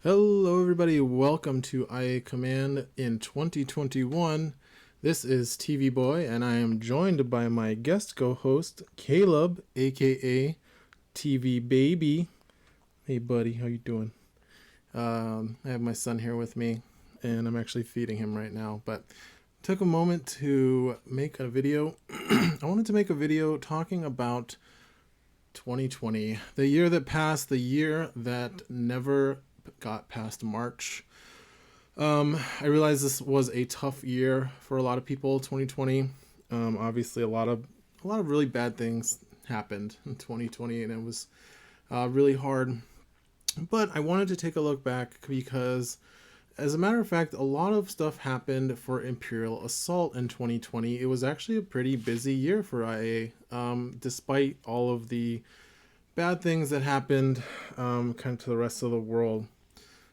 Hello everybody, welcome to IA Command in 2021. This is TV Boy and I am joined by my guest co-host Caleb, aka TV Baby. Hey buddy, how you doing? I have my son here with me and I'm actually feeding him right now, but took a moment to make a video. I wanted to make a video talking about 2020, the year that passed, the year that never got past March. I realize this was a tough year for a lot of people. 2020, obviously, a lot of really bad things happened in 2020, and it was really hard. But I wanted to take a look back because, as a matter of fact, a lot of stuff happened for Imperial Assault in 2020. It was actually a pretty busy year for IA, despite all of the bad things that happened kind of to the rest of the world.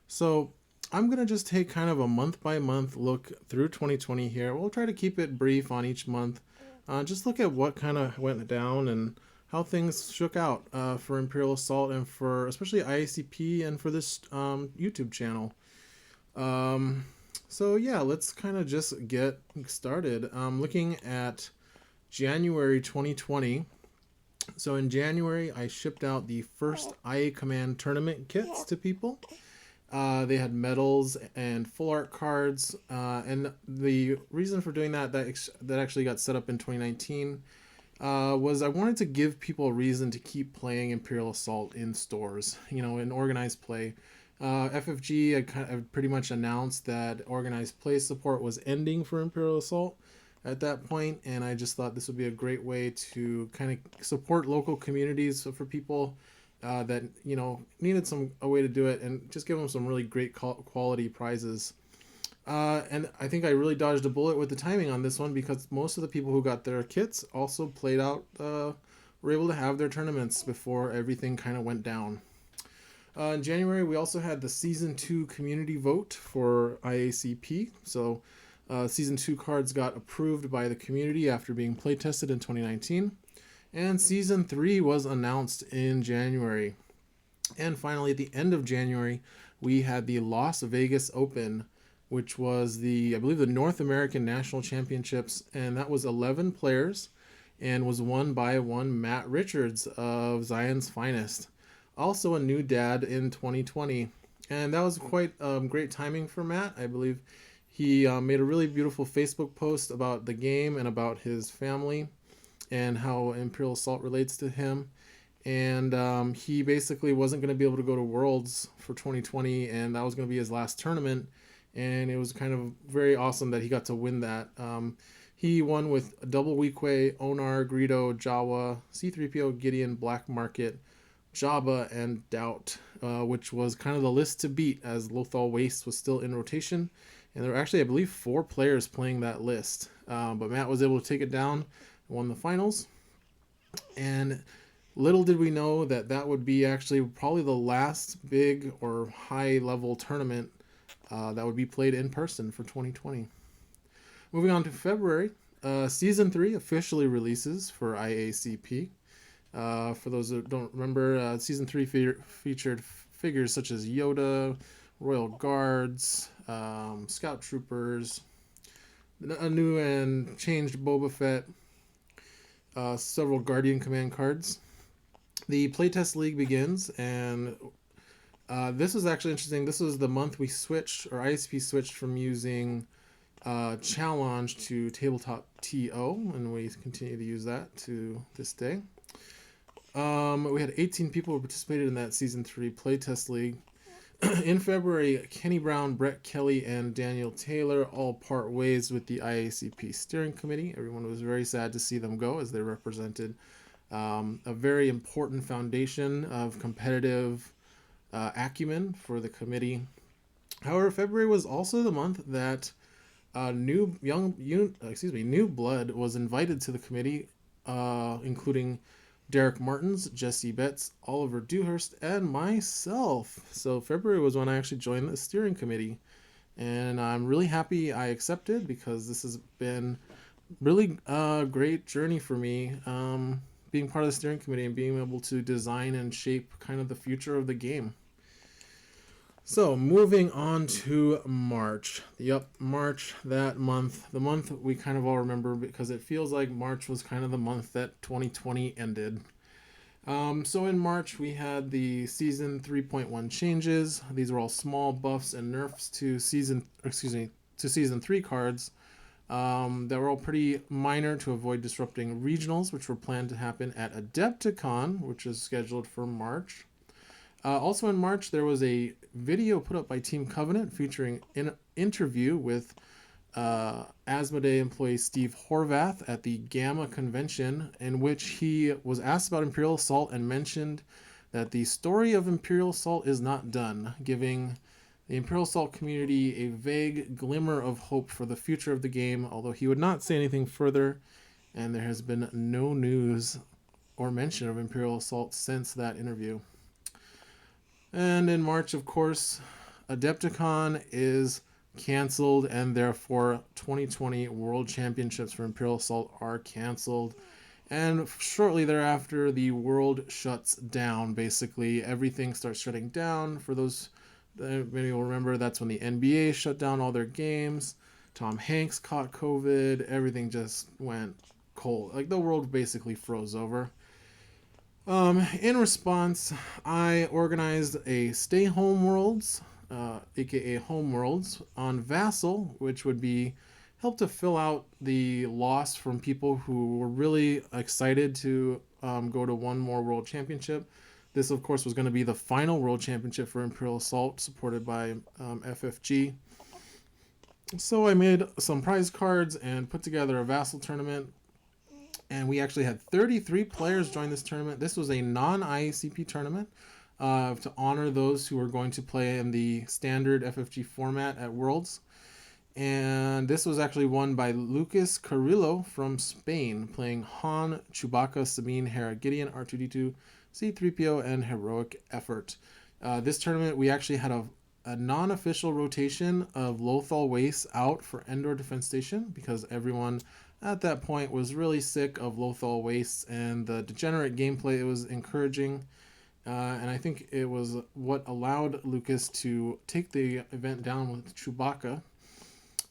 So I'm going to just take kind of a month by month look through 2020 here. We'll try to keep it brief on each month. Just look at what kind of went down and how things shook out for Imperial Assault and for especially IACP and for this YouTube channel. So yeah, let's kind of just get started. Looking at January 2020. So in January, I shipped out the first IA Command tournament kits to people. They had medals and full art cards, and the reason for doing that actually got set up in 2019 was I wanted to give people a reason to keep playing Imperial Assault in stores, in organized play. FFG had pretty much announced that organized play support was ending for Imperial Assault at that point, and I just thought this would be a great way to kind of support local communities for people that needed a way to do it, and just give them some really great quality prizes. And I think I really dodged a bullet with the timing on this one because most of the people who got their kits also played out, were able to have their tournaments before everything kind of went down. In January, we also had the Season 2 community vote for IACP. So Season 2 cards got approved by the community after being play tested in 2019. And Season 3 was announced in January. And finally, at the end of January, we had the Las Vegas Open, which was I believe the North American National Championships, and that was 11 players and was won by one Matt Richards of Zion's Finest. Also a new dad in 2020. And that was quite great timing for Matt. I believe he made a really beautiful Facebook post about the game and about his family and how Imperial Assault relates to him. And he basically wasn't going to be able to go to Worlds for 2020, and that was going to be his last tournament. And it was kind of very awesome that he got to win that. He won with Double Weequay, Onar, Greedo, Jawa, C-3PO, Gideon, Black Market, Jabba, and Doubt, which was kind of the list to beat as Lothal Waste was still in rotation. And there were actually, I believe, 4 players playing that list. But Matt was able to take it down, won the finals. And little did we know that would be actually probably the last big or high level tournament that would be played in person for 2020. Moving on to February, Season 3 officially releases for IACP. For those that don't remember, Season 3 featured figures such as Yoda, Royal Guards, Scout Troopers, a new and changed Boba Fett, several Guardian Command cards. The playtest league begins, and this was actually interesting. This was the month we switched, or ISP switched from using Challenge to Tabletop TO, and we continue to use that to this day. We had 18 people who participated in that Season 3 playtest league. In February, Kenny Brown, Brett Kelly, and Daniel Taylor all part ways with the IACP steering committee. Everyone was very sad to see them go, as they represented a very important foundation of competitive acumen for the committee. However, February was also the month that new blood was invited to the committee, including Derek Martins, Jesse Betts, Oliver Dewhurst, and myself. So February was when I actually joined the steering committee, and I'm really happy I accepted because this has been really a great journey for me, being part of the steering committee and being able to design and shape kind of the future of the game. So moving on to March. Yep, March, that month. The month we kind of all remember because it feels like March was kind of the month that 2020 ended. So in March we had the season 3.1 changes. These were all small buffs and nerfs to season 3 cards. That were all pretty minor to avoid disrupting regionals, which were planned to happen at Adepticon, which is scheduled for March. Also in March, there was a video put up by Team Covenant featuring an interview with Asmodee employee Steve Horvath at the Gamma convention, in which he was asked about Imperial Assault and mentioned that the story of Imperial Assault is not done, giving the Imperial Assault community a vague glimmer of hope for the future of the game, although he would not say anything further, and there has been no news or mention of Imperial Assault since that interview. And in March, of course, Adepticon is canceled, and therefore 2020 World Championships for Imperial Assault are canceled. And shortly thereafter, the world shuts down. Basically, everything starts shutting down. For those that many will remember, that's when the NBA shut down all their games. Tom Hanks caught COVID. Everything just went cold. Like the world basically froze over. In response, I organized a Stay Home Worlds, aka Home Worlds, on Vassal, which would be help to fill out the loss from people who were really excited to go to one more World Championship. This, of course, was going to be the final World Championship for Imperial Assault, supported by FFG. So I made some prize cards and put together a Vassal tournament. And we actually had 33 players join this tournament. This was a non-IACP tournament to honor those who were going to play in the standard FFG format at Worlds. And this was actually won by Lucas Carrillo from Spain, playing Han, Chewbacca, Sabine, Hera, Gideon, R2D2, C3PO, and Heroic Effort. This tournament, we actually had a non-official rotation of Lothal Waste out for Endor Defense Station because everyone at that point was really sick of Lothal Wastes and the degenerate gameplay it was encouraging. And I think it was what allowed Lucas to take the event down with Chewbacca.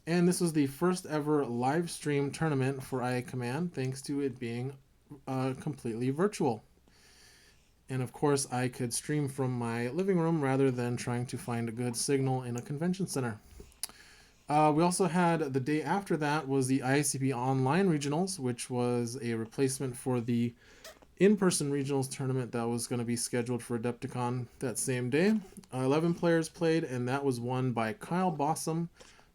And this was the first ever live stream tournament for IA Command, thanks to it being completely virtual. And of course, I could stream from my living room rather than trying to find a good signal in a convention center. We also had the day after that was the IACP Online Regionals, which was a replacement for the in-person regionals tournament that was going to be scheduled for Adepticon that same day. 11 players played, and that was won by Kyle Bossum,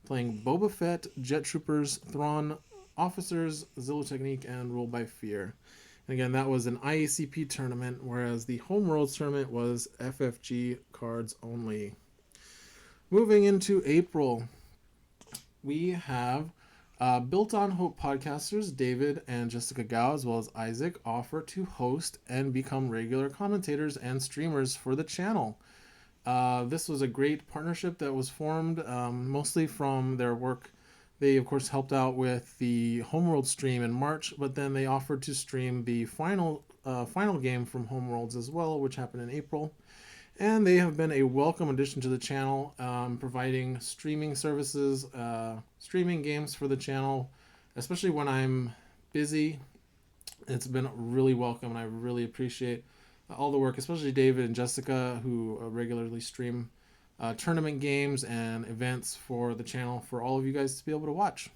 playing Boba Fett, Jet Troopers, Thrawn, Officers, Zillow Technique, and Rule by Fear. And again, that was an IACP tournament, whereas the Homeworlds tournament was FFG cards only. Moving into April, we have Built on Hope podcasters David and Jessica Gao, as well as Isaac, offer to host and become regular commentators and streamers for the channel. This was a great partnership that was formed mostly from their work. They, of course, helped out with the Homeworld stream in March, but then they offered to stream the final game from Homeworlds as well, which happened in April. And they have been a welcome addition to the channel, providing streaming services, streaming games for the channel, especially when I'm busy. It's been really welcome, and I really appreciate all the work, especially David and Jessica, who regularly stream tournament games and events for the channel for all of you guys to be able to watch.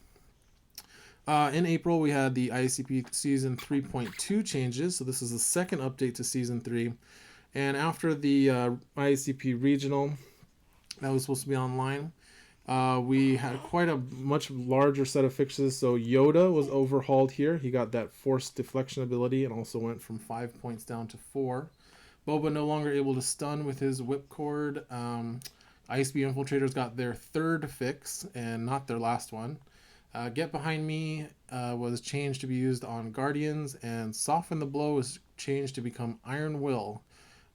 In April, we had the IACP Season 3.2 changes, so this is the second update to Season 3. And after the IACP Regional that was supposed to be online, we had quite a much larger set of fixes. So Yoda was overhauled here. He got that force deflection ability and also went from 5 points down to 4. Boba no longer able to stun with his whipcord. ISB Infiltrators got their third fix and not their last one. Get Behind Me was changed to be used on Guardians, and Soften the Blow was changed to become Iron Will.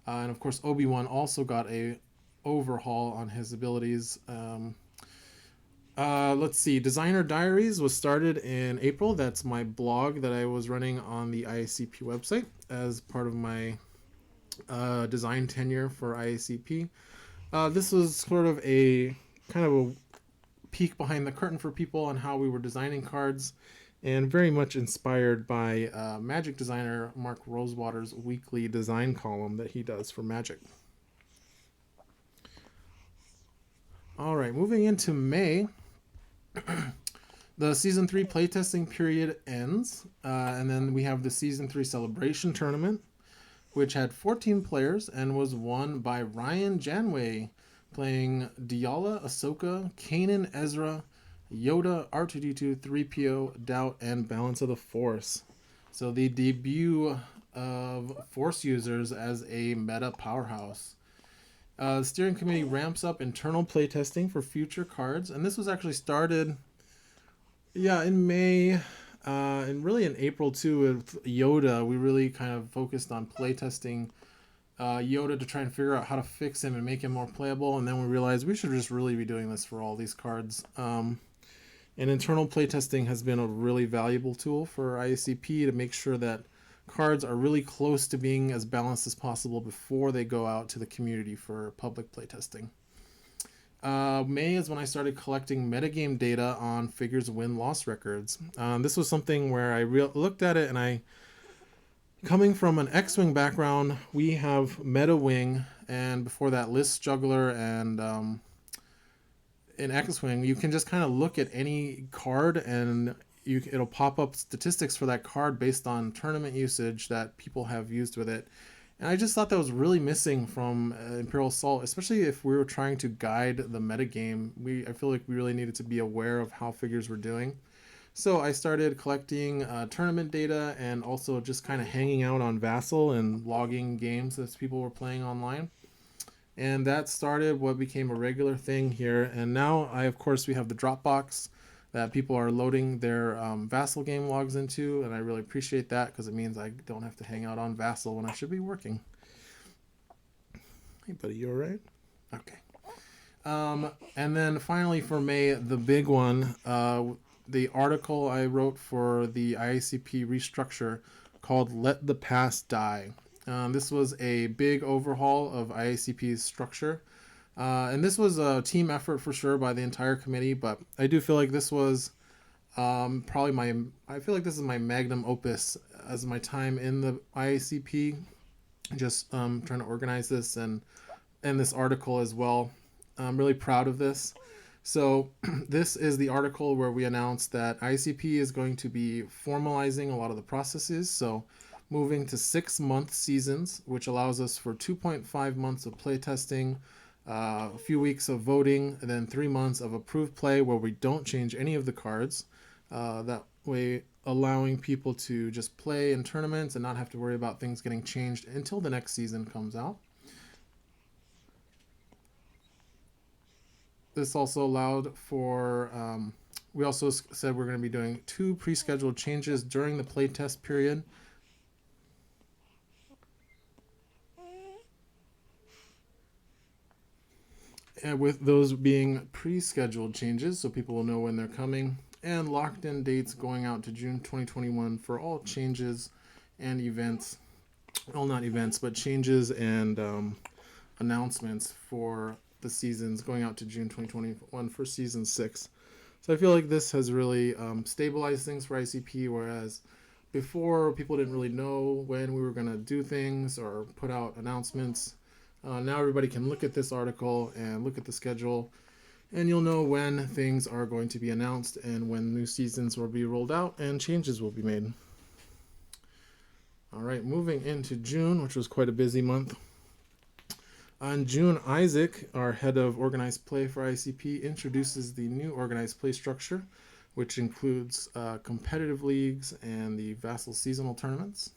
And of course, Obi-Wan also got a overhaul on his abilities. Let's see. Designer Diaries was started in April. That's my blog that I was running on the IACP website as part of my design tenure for IACP. This was sort of a kind of a peek behind the curtain for people on how we were designing cards, and very much inspired by Magic designer Mark Rosewater's weekly design column that he does for Magic. All right, moving into May, the Season 3 playtesting period ends, and then we have the Season 3 Celebration Tournament, which had 14 players and was won by Ryan Janway, playing Diala, Ahsoka, Kanan, Ezra, Yoda, R2D2, 3PO, Doubt, and Balance of the Force. So the debut of Force users as a meta powerhouse. The steering committee ramps up internal playtesting for future cards, and this was actually started, in May, and really in April too with Yoda. We really kind of focused on playtesting Yoda to try and figure out how to fix him and make him more playable, and then we realized we should just really be doing this for all these cards. And internal playtesting has been a really valuable tool for IACP to make sure that cards are really close to being as balanced as possible before they go out to the community for public playtesting. May is when I started collecting metagame data on figures win-loss records. This was something where I looked at it, and coming from an X-Wing background, we have Meta Wing, and before that List Juggler, and in X-Wing, you can just kind of look at any card, and it'll pop up statistics for that card based on tournament usage that people have used with it. And I just thought that was really missing from Imperial Assault, especially if we were trying to guide the metagame. I feel like we really needed to be aware of how figures were doing. So I started collecting tournament data and also just kind of hanging out on Vassal and logging games as people were playing online. And that started what became a regular thing here. And now, of course, we have the Dropbox that people are loading their Vassal game logs into, and I really appreciate that because it means I don't have to hang out on Vassal when I should be working. Hey, buddy, you all right? Okay. And then finally for May, the big one, the article I wrote for the IACP restructure called Let the Past Die. This was a big overhaul of IACP's structure. And this was a team effort for sure by the entire committee, but I do feel like this was probably I feel like this is my magnum opus as my time in the IACP, just trying to organize this and this article as well. I'm really proud of this. So this is the article where we announced that IACP is going to be formalizing a lot of the processes. So moving to 6-month seasons, which allows us for 2.5 months of playtesting, a few weeks of voting, and then 3 months of approved play where we don't change any of the cards. That way, allowing people to just play in tournaments and not have to worry about things getting changed until the next season comes out. This also allowed for, we also said we're going to be doing 2 pre-scheduled changes during the playtest period. And with those being pre-scheduled changes, so people will know when they're coming, and locked-in dates going out to June 2021 for all changes and events. Well, not events, but changes and announcements for the seasons going out to June 2021 for Season 6. So I feel like this has really stabilized things for ICP, whereas before people didn't really know when we were going to do things or put out announcements. Now everybody can look at this article and look at the schedule, and you'll know when things are going to be announced and when new seasons will be rolled out and changes will be made. All right, moving into June, which was quite a busy month. On June, Isaac, our head of organized play for ICP, introduces the new organized play structure, which includes competitive leagues and the Vassal seasonal tournaments.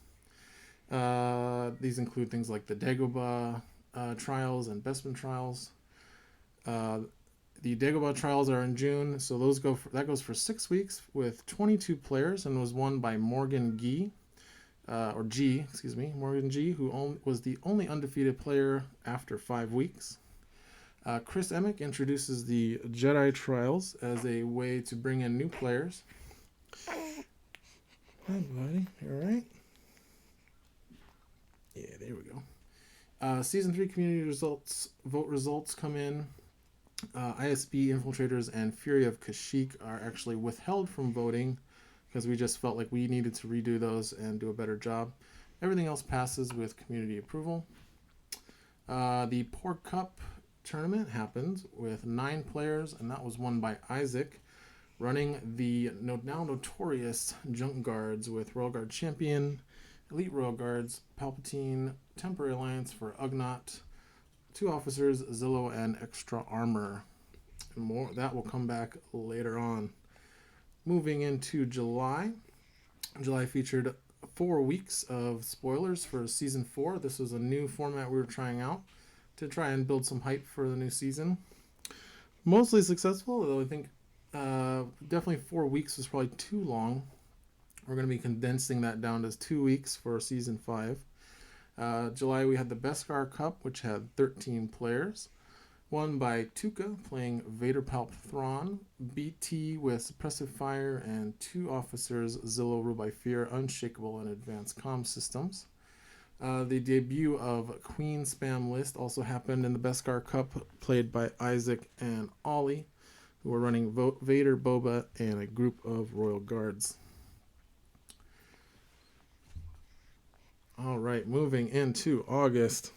These include things like the Dagobah trials and Bespin trials. The Dagobah trials are in June, so that goes for 6 weeks with 22 players and was won by Morgan G, Morgan G, who was the only undefeated player after 5 weeks. Chris Emick introduces the Jedi trials as a way to bring in new players. Hi, buddy. You all right? Yeah, there we go. Season 3 community results, vote results come in. ISB Infiltrators and Fury of Kashyyyk are actually withheld from voting because we just felt like we needed to redo those and do a better job. Everything else passes with community approval. The Pork Cup tournament happened with 9 players, and that was won by Isaac, running the now notorious Junk Guards with Royal Guard Champion, Elite Royal Guards, Palpatine, Temporary Alliance for Ugnaught, 2 officers, Zillow, and extra armor. And more that will come back later on. Moving into July. July featured 4 weeks of spoilers for Season 4. This was a new format we were trying out to try and build some hype for the new season. Mostly successful, although I think definitely 4 weeks was probably too long. We're going to be condensing that down to 2 weeks for Season 5. July, we had the Beskar Cup, which had 13 players. Won by Tuca, playing Vader Palp Thrawn, BT with Suppressive Fire, and 2 officers, Zillow, ruled by Fear, Unshakable, and Advanced Comm Systems. The debut of Queen Spam List also happened in the Beskar Cup, played by Isaac and Ollie, who were running Vader, Boba, and a group of Royal Guards. All right, moving into August.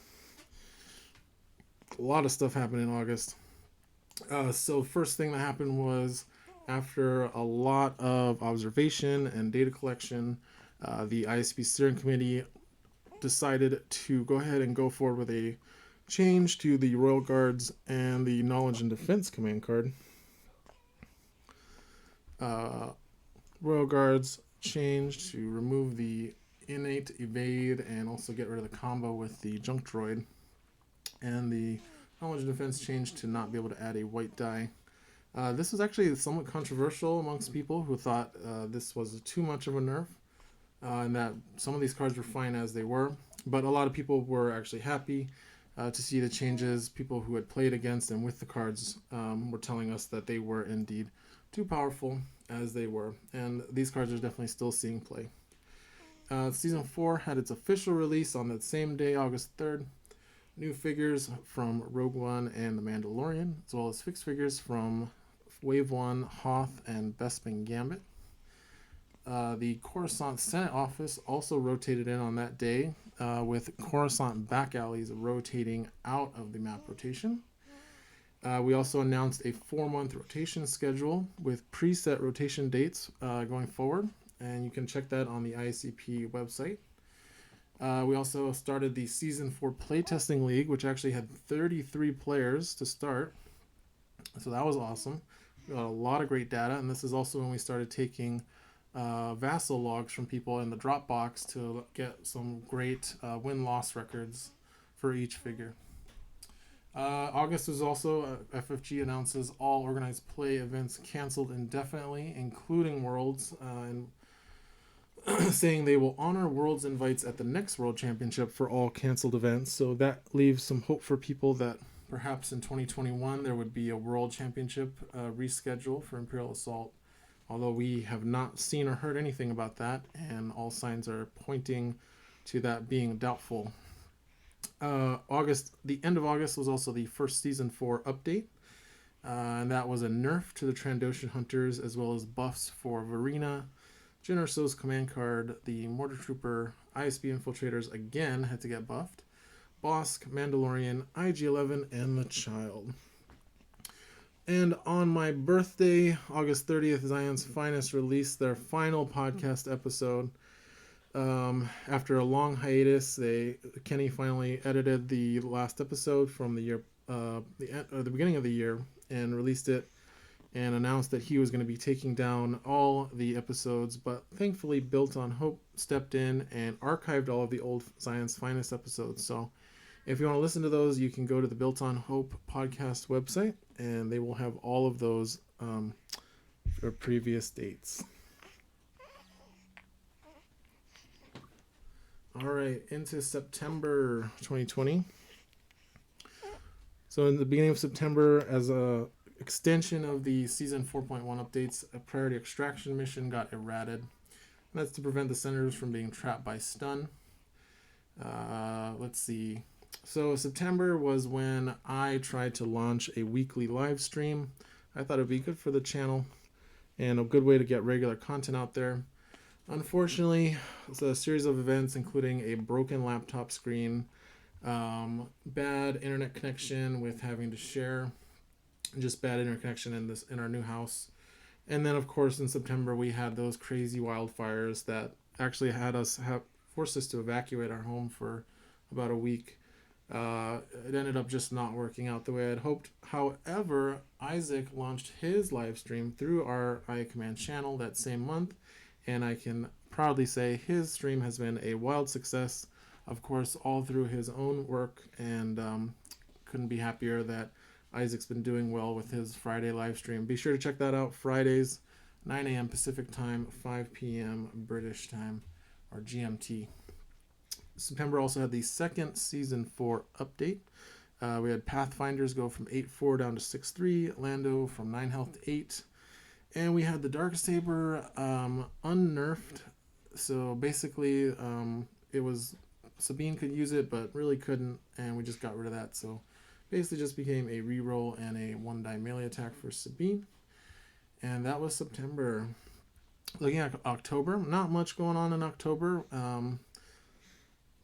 A lot of stuff happened in August. So first thing that happened was, after a lot of observation and data collection, the IACP Steering Committee decided to go ahead and go forward with a change to the Royal Guards and the Knowledge and Defense command card. Royal Guards changed to remove the innate evade and also get rid of the combo with the junk droid, and the Knowledge and Defense changed to not be able to add a white die. This was actually somewhat controversial amongst people who thought this was too much of a nerf, and that some of these cards were fine as they were, but a lot of people were actually happy to see the changes. People who had played against and with the cards were telling us that they were indeed too powerful as they were, and these cards are definitely still seeing play. Season 4 had its official release on that same day, August 3rd. New figures from Rogue One and The Mandalorian, as well as fixed figures from Wave 1, Hoth, and Bespin Gambit. The Coruscant Senate office also rotated in on that day, with Coruscant back alleys rotating out of the map rotation. We also announced a 4-month rotation schedule with preset rotation dates going forward, and you can check that on the IACP website. We also started the Season 4 Playtesting League, which actually had 33 players to start, so that was awesome. We got a lot of great data, and this is also when we started taking vassal logs from people in the Dropbox to get some great win-loss records for each figure. August is also, FFG announces all organized play events canceled indefinitely, including Worlds, and saying they will honor Worlds invites at the next World Championship for all canceled events. So that leaves some hope for people that perhaps in 2021 there would be a World Championship reschedule for Imperial Assault, although we have not seen or heard anything about that, and all signs are pointing to that being doubtful. The end of August was also the first Season 4 update, and that was a nerf to the Trandoshan Hunters, as well as buffs for Varina, Jyn Erso's command card, the Mortar Trooper, ISB Infiltrators again had to get buffed, Bosk, Mandalorian, IG-11, and the Child. And on my birthday, August 30th, Zion's Finest released their final podcast episode. After a long hiatus, Kenny finally edited the last episode from the year, the beginning of the year, and released it, and announced that he was going to be taking down all the episodes, but thankfully Built on Hope stepped in and archived all of the old Zion's Finest episodes. So if you want to listen to those, you can go to the Built on Hope podcast website, and they will have all of those for previous dates. All right, into September 2020. So in the beginning of September, as a extension of the Season 4.1 updates, a priority extraction mission got errated. And that's to prevent the senators from being trapped by stun. Let's see. So September was when I tried to launch a weekly live stream. I thought it would be good for the channel and a good way to get regular content out there. Unfortunately, it's a series of events including a broken laptop screen, bad internet connection with having to share, just bad internet connection in our new house. And then of course in September we had those crazy wildfires that actually forced us to evacuate our home for about a week. It ended up just not working out the way I'd hoped. However, Isaac launched his live stream through our IA Command channel that same month, and I can proudly say his stream has been a wild success. Of course, all through his own work, and couldn't be happier that Isaac's been doing well with his Friday live stream. Be sure to check that out Fridays, 9 a.m. Pacific time, 5 p.m. British time, or GMT. September also had the second Season 4 update. We had Pathfinders go from 8-4 down to 6-3, Lando from 9 health to 8, and we had the Darksaber unnerfed. So basically, it was Sabine could use it, but really couldn't, and we just got rid of that. So basically just became a reroll and a 1-die melee attack for Sabine. And that was September. Looking at October, not much going on in October.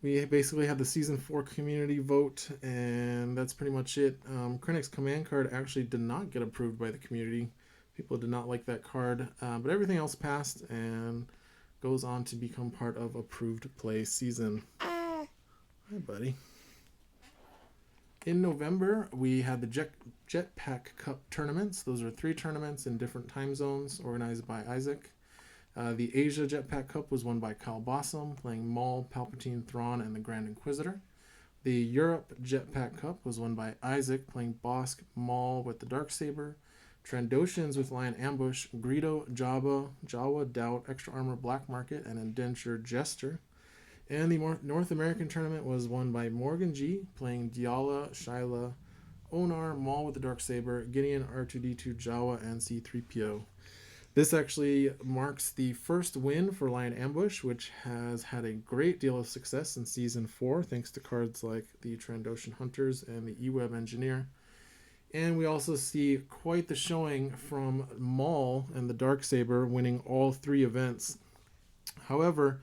We basically had the Season 4 community vote, and that's pretty much it. Krennic's command card actually did not get approved by the community. People did not like that card, but everything else passed and goes on to become part of approved play season. Hi, buddy. In November, we had the Jetpack Cup tournaments. Those are 3 tournaments in different time zones organized by Isaac. The Asia Jetpack Cup was won by Kyle Bossum, playing Maul, Palpatine, Thrawn, and the Grand Inquisitor. The Europe Jetpack Cup was won by Isaac, playing Bosk, Maul with the Darksaber, Trandoshans with Lion Ambush, Greedo, Jabba, Jawa, Doubt, Extra Armor, Black Market, and Indenture Jester. And the North American tournament was won by Morgan G, playing Diala, Shyla, Onar, Maul with the Darksaber, Gideon, R2D2, Jawa, and C3PO. This actually marks the first win for Lion Ambush, which has had a great deal of success in Season 4, thanks to cards like the Trandoshan Hunters and the E-Web Engineer. And we also see quite the showing from Maul and the Darksaber winning all 3 events. However,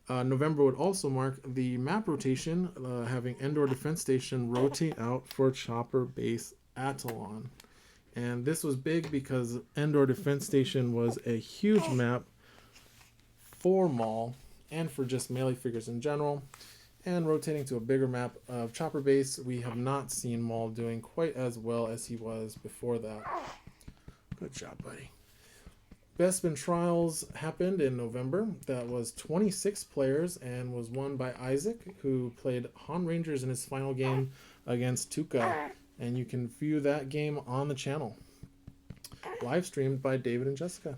November would also mark the map rotation, having Endor Defense Station rotate out for Chopper Base Atollon. And this was big because Endor Defense Station was a huge map for Maul and for just melee figures in general. And rotating to a bigger map of Chopper Base, we have not seen Maul doing quite as well as he was before that. Good job, buddy. Bespin Trials happened in November. That was 26 players and was won by Isaac, who played Han Rangers in his final game against Tuca. And you can view that game on the channel, live streamed by David and Jessica.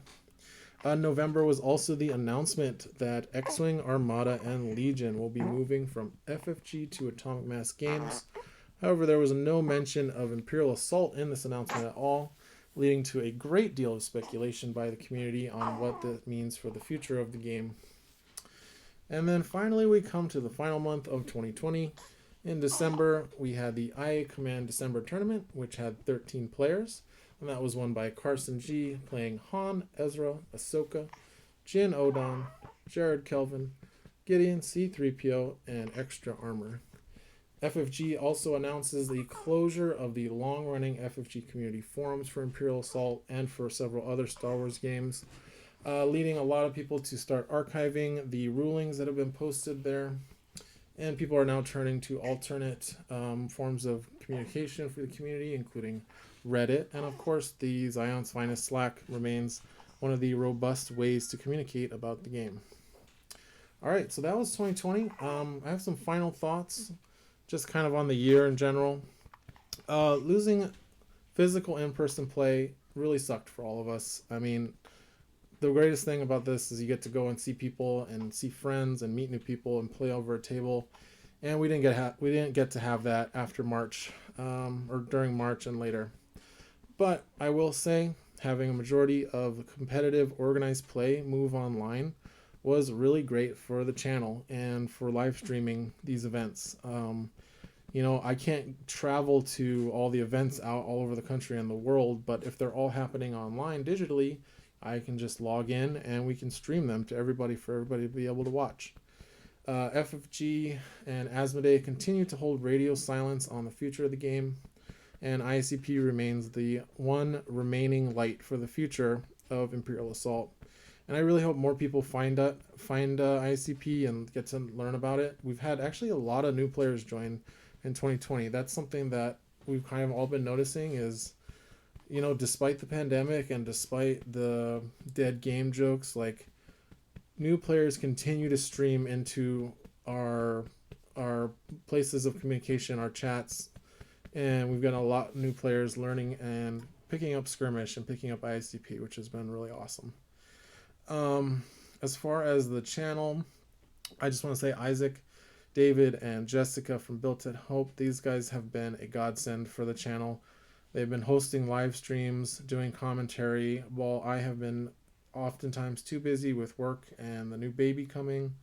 November was also the announcement that X-Wing, Armada, and Legion will be moving from FFG to Atomic Mass Games. However, there was no mention of Imperial Assault in this announcement at all, leading to a great deal of speculation by the community on what that means for the future of the game. And then finally, we come to the final month of 2020. In December, we had the IA Command December tournament, which had 13 players, and that was won by Carson G, playing Han, Ezra, Ahsoka, Jin Odon, Jared Kelvin, Gideon, C3PO, and Extra Armor. FFG also announces the closure of the long-running FFG community forums for Imperial Assault and for several other Star Wars games, leading a lot of people to start archiving the rulings that have been posted there. And people are now turning to alternate forms of communication for the community, including Reddit. And of course, the Zion's Finest Slack remains one of the robust ways to communicate about the game. All right, so that was 2020. I have some final thoughts, just kind of on the year in general. Losing physical in-person play really sucked for all of us. I mean, the greatest thing about this is you get to go and see people and see friends and meet new people and play over a table, and we didn't get to have that after March or during March and later. But I will say, having a majority of competitive organized play move online was really great for the channel and for live streaming these events. I can't travel to all the events out all over the country and the world, but if they're all happening online digitally, I can just log in and we can stream them to everybody for everybody to be able to watch. FFG and Asmodee continue to hold radio silence on the future of the game, and IACP remains the one remaining light for the future of Imperial Assault. And I really hope more people find IACP and get to learn about it. We've had actually a lot of new players join in 2020. That's something that we've kind of all been noticing is, despite the pandemic and despite the dead game jokes, like new players continue to stream into our places of communication, our chats, and we've got a lot of new players learning and picking up Skirmish and picking up IACP, which has been really awesome. As far as the channel, I just want to say Isaac, David, and Jessica from Built at Hope, these guys have been a godsend for the channel. They've been hosting live streams, doing commentary, while I have been oftentimes too busy with work and the new baby coming.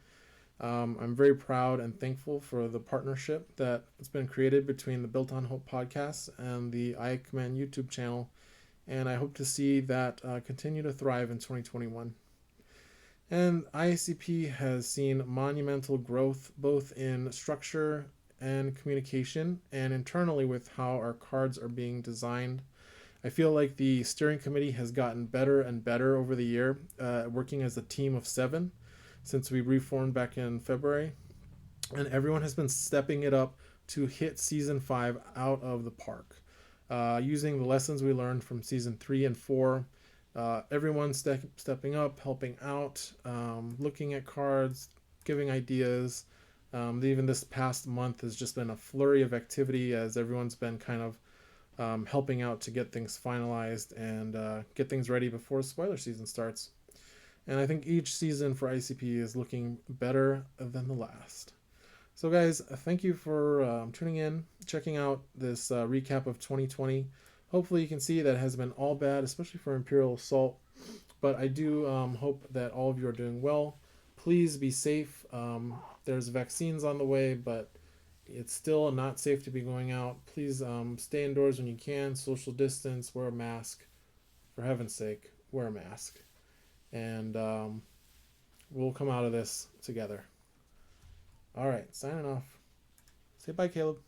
I'm very proud and thankful for the partnership that has been created between the Built on Hope podcast and the IA Command YouTube channel, and I hope to see that continue to thrive in 2021. And IACP has seen monumental growth both in structure and communication and internally with how our cards are being designed. I feel like the steering committee has gotten better and better over the year, working as a team of 7 since we reformed back in February. And everyone has been stepping it up to hit Season 5 out of the park. Using the lessons we learned from Season 3 and 4, everyone's stepping up, helping out, looking at cards, giving ideas. Even this past month has just been a flurry of activity as everyone's been kind of helping out to get things finalized and get things ready before spoiler season starts. And I think each season for ICP is looking better than the last. So guys, thank you for tuning in, checking out this recap of 2020. Hopefully you can see that it has been all bad, especially for Imperial Assault. But I do hope that all of you are doing well. Please be safe. There's vaccines on the way, but it's still not safe to be going out. Please stay indoors when you can, social distance, wear a mask. For heaven's sake, wear a mask. And we'll come out of this together. All right, signing off. Say bye, Caleb.